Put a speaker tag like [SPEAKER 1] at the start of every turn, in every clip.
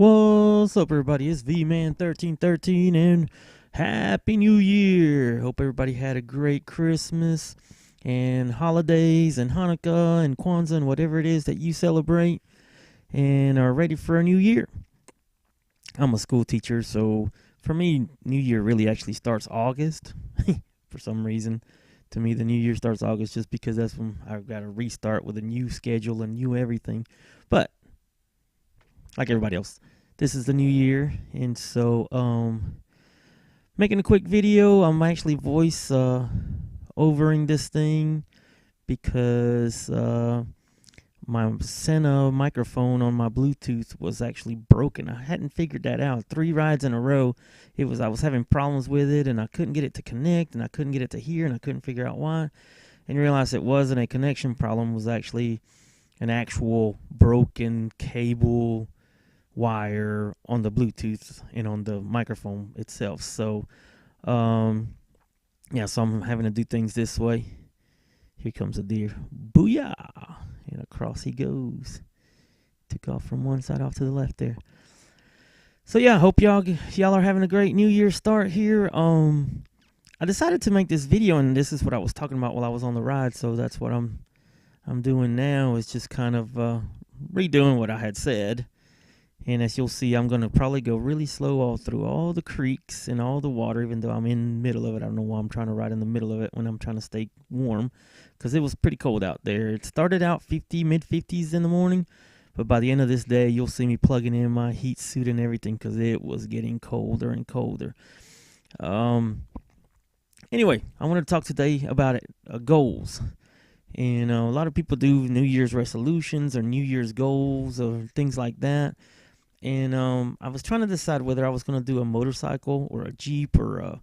[SPEAKER 1] What's up, everybody? It's V-Man1313 and Happy New Year. Hope everybody had a great Christmas and holidays and Hanukkah and Kwanzaa and whatever it is that you celebrate and are ready for a new year. I'm a school teacher, so for me, New Year really actually starts August for some reason. To me, the New Year starts August just because that's when I've got to restart with a new schedule and new everything. But like everybody else, this is the new year, and so making a quick video. I'm actually voice overing this thing because my Sena microphone on my Bluetooth was actually broken. I hadn't figured that out. 3 rides in a row, I was having problems with it, and I couldn't get it to connect, and I couldn't get it to hear, and I couldn't figure out why. And realized it wasn't a connection problem; it was actually an actual broken cable wire on the Bluetooth and on the microphone itself. So, yeah, so I'm having to do things this way. Here comes a deer. Booyah! And across he goes. Took off from one side off to the left there. So yeah, hope y'all are having a great New Year start here. I decided to make this video, and this is what I was talking about while I was on the ride. So that's what I'm doing now, is just kind of redoing what I had said. And as you'll see, I'm going to probably go really slow all through all the creeks and all the water, even though I'm in the middle of it. I don't know why I'm trying to ride in the middle of it when I'm trying to stay warm, because it was pretty cold out there. It started out mid-50s in the morning, but by the end of this day, you'll see me plugging in my heat suit and everything because it was getting colder and colder. Anyway, I want to talk today about goals. And a lot of people do New Year's resolutions or New Year's goals or things like that. And I was trying to decide whether I was going to do a motorcycle or a Jeep or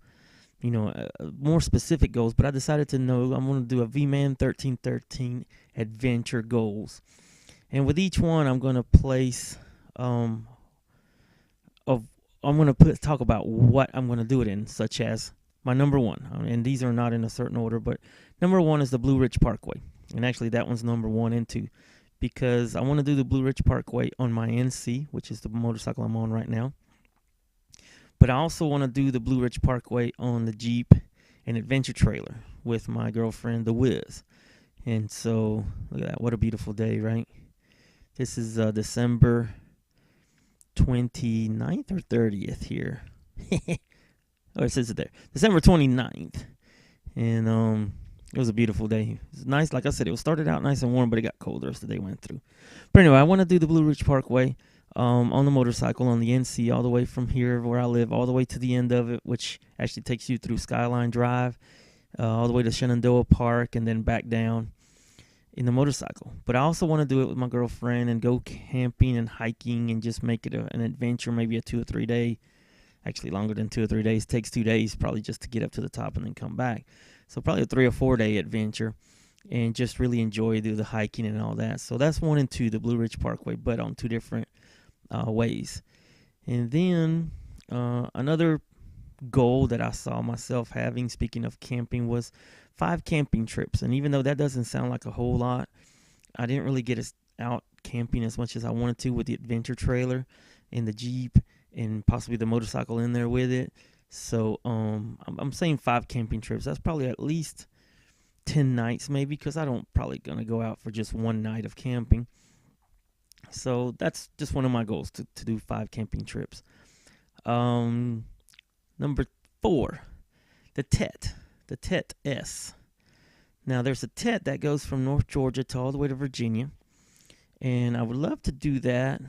[SPEAKER 1] more specific goals. But I decided to know I'm going to do a V-Man 1313 adventure goals. And with each one, I'm going to place talk about what I'm going to do it in, such as my number one. And these are not in a certain order, but number one is the Blue Ridge Parkway. And actually, that one's number 1 and 2. Because I want to do the Blue Ridge Parkway on my NC, which is the motorcycle I'm on right now. But I also want to do the Blue Ridge Parkway on the Jeep and adventure trailer with my girlfriend, the Wiz. And so, look at that. What a beautiful day, right? This is December 29th or 30th here. Oh, it says it there. December 29th. And it was a beautiful day. It was nice. Like I said, it started out nice and warm, but it got colder as the day went through. But anyway, I want to do the Blue Ridge Parkway on the motorcycle on the NC, all the way from here where I live, all the way to the end of it, which actually takes you through Skyline Drive, all the way to Shenandoah Park, and then back down in the motorcycle. But I also want to do it with my girlfriend and go camping and hiking and just make it an adventure, maybe a 2 or 3 day. Actually, longer than 2 or 3 days. It takes 2 days probably just to get up to the top and then come back. So probably a 3 or 4 day adventure, and just really enjoy the hiking and all that. So that's 1 and 2, the Blue Ridge Parkway, but on 2 different ways. And then another goal that I saw myself having, speaking of camping, was 5 camping trips. And even though that doesn't sound like a whole lot, I didn't really get out camping as much as I wanted to with the adventure trailer and the Jeep and possibly the motorcycle in there with it. So I'm saying 5 camping trips. That's probably at least 10 nights maybe, because I don't probably going to go out for just 1 night of camping. So that's just one of my goals, to do 5 camping trips. Number 4, the TET S. Now there's a TET that goes from North Georgia to all the way to Virginia. And I would love to do that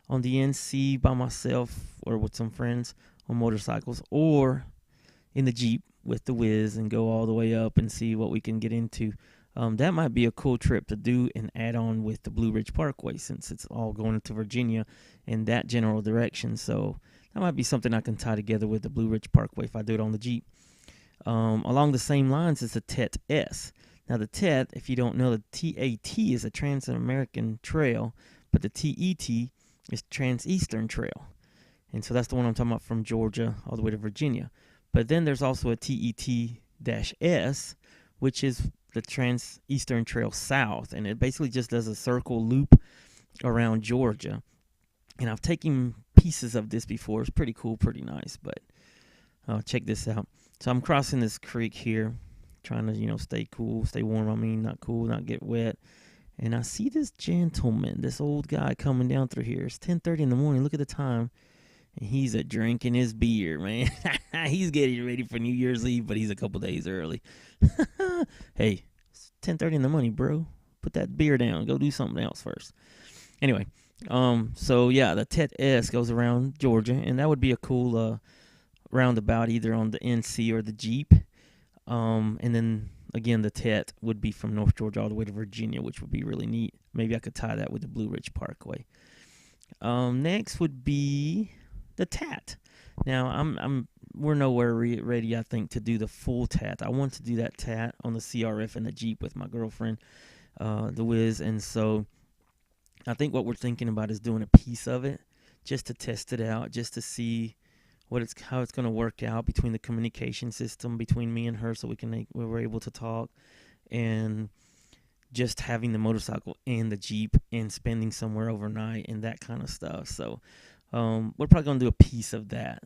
[SPEAKER 1] on the NC by myself or with some friends on motorcycles, or in the Jeep with the Wiz and go all the way up and see what we can get into. That might be a cool trip to do and add on with the Blue Ridge Parkway, since it's all going to Virginia in that general direction. So that might be something I can tie together with the Blue Ridge Parkway if I do it on the Jeep. Along the same lines is the TET S. Now the TET, if you don't know, the TAT is a Trans-American Trail, but the TET is Trans-Eastern Trail. And so that's the one I'm talking about, from Georgia all the way to Virginia. But then there's also a TET-S, which is the Trans-Eastern Trail South. And it basically just does a circle loop around Georgia. And I've taken pieces of this before. It's pretty cool, pretty nice. But check this out. So I'm crossing this creek here, trying to stay cool, stay warm. I mean, not cool, not get wet. And I see this gentleman, this old guy coming down through here. It's 10:30 in the morning. Look at the time. And he's a drinking his beer, man. He's getting ready for New Year's Eve, but he's a couple days early. Hey, it's 10:30 in the morning, bro. Put that beer down. Go do something else first. Anyway, so yeah, the Tet S goes around Georgia, and that would be a cool roundabout either on the NC or the Jeep. And then again, the Tet would be from North Georgia all the way to Virginia, which would be really neat. Maybe I could tie that with the Blue Ridge Parkway. Next would be the Tat. Now we're nowhere ready, I think, to do the full Tat. I want to do that Tat on the CRF and the Jeep with my girlfriend, the Wiz, and so I think what we're thinking about is doing a piece of it just to test it out, just to see how it's going to work out between the communication system between me and her, so we're able to talk, and just having the motorcycle and the Jeep and spending somewhere overnight and that kind of stuff. So we're probably going to do a piece of that.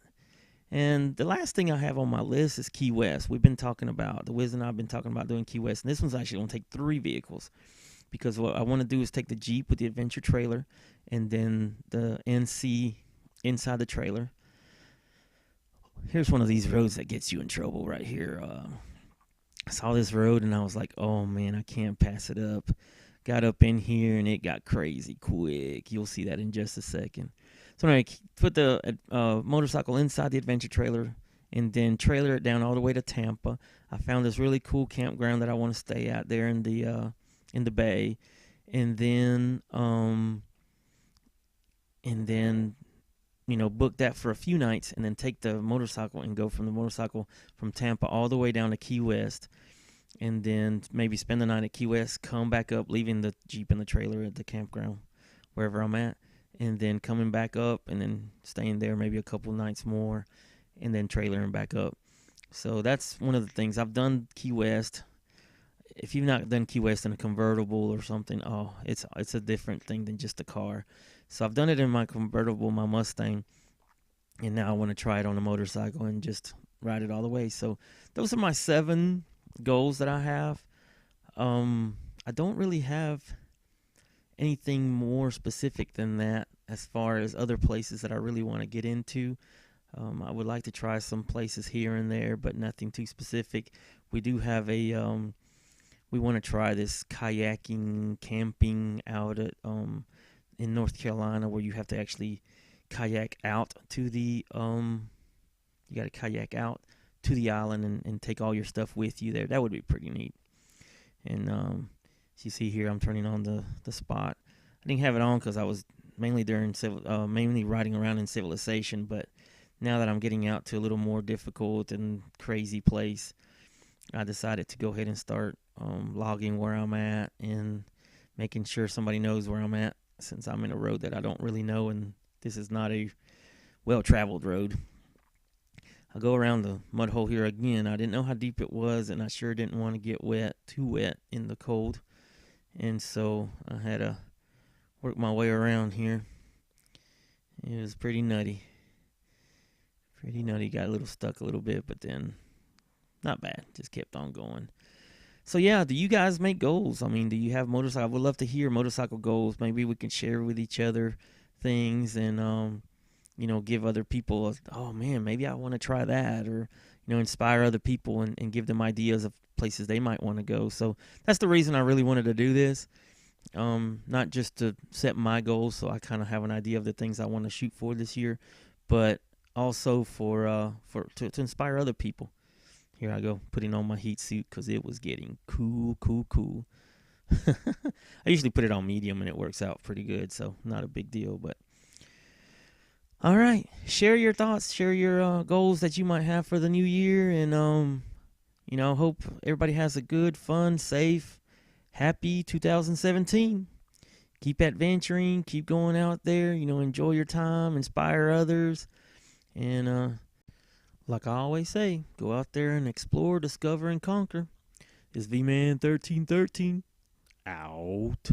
[SPEAKER 1] And the last thing I have on my list is Key West. The Wiz and I have been talking about doing Key West, and this one's actually going to take 3 vehicles, because what I want to do is take the Jeep with the adventure trailer and then the NC inside the trailer. Here's one of these roads that gets you in trouble right here. I saw this road and I was like, oh man, I can't pass it up. Got up in here and it got crazy quick. You'll see that in just a second. So anyway, put the motorcycle inside the adventure trailer and then trailer it down all the way to Tampa. I found this really cool campground that I want to stay at there in the bay, and then book that for a few nights, and then take the motorcycle and go from the motorcycle from Tampa all the way down to Key West, and then maybe spend the night at Key West, come back up, leaving the Jeep and the trailer at the campground wherever I'm at, and then coming back up and then staying there maybe a couple nights more, and then trailering back up. So that's one of the things. I've done Key West. If you've not done Key West in a convertible or something, it's a different thing than just a car. So I've done it in my convertible, my Mustang, and now I want to try it on a motorcycle and just ride it all the way. So those are my 7 goals that I have. I don't really have anything more specific than that as far as other places that I really want to get into. I would like to try some places here and there, but nothing too specific. We do have we want to try this kayaking, camping out at in North Carolina, where you have to actually kayak out to the you got to kayak out to the island and take all your stuff with you there. That would be pretty neat. And as you see here, I'm turning on the spot. I didn't have it on because I was mainly riding around in Civilization, but now that I'm getting out to a little more difficult and crazy place, I decided to go ahead and start logging where I'm at and making sure somebody knows where I'm at, since I'm in a road that I don't really know, and this is not a well-traveled road. I'll go around the mud hole here again. I didn't know how deep it was, and I sure didn't want to get too wet in the cold, and so I had to work my way around here. It was pretty nutty. Got a little stuck a little bit, but then not bad. Just kept on going. So yeah, do you guys make goals? I mean, do you have motorcycle? I would love to hear motorcycle goals. Maybe we can share with each other things and give other people, oh man, maybe I want to try that, or inspire other people and give them ideas of places they might want to go. So that's the reason I really wanted to do this. Not just to set my goals, so I kind of have an idea of the things I want to shoot for this year, but also to inspire other people. Here I go, putting on my heat suit because it was getting cool. I usually put it on medium and it works out pretty good, so not a big deal. But all right, share your thoughts, share your goals that you might have for the new year, and hope everybody has a good, fun, safe, happy 2017. Keep adventuring, keep going out there, enjoy your time, inspire others, and like I always say, go out there and explore, discover, and conquer. It's V-Man 1313 out.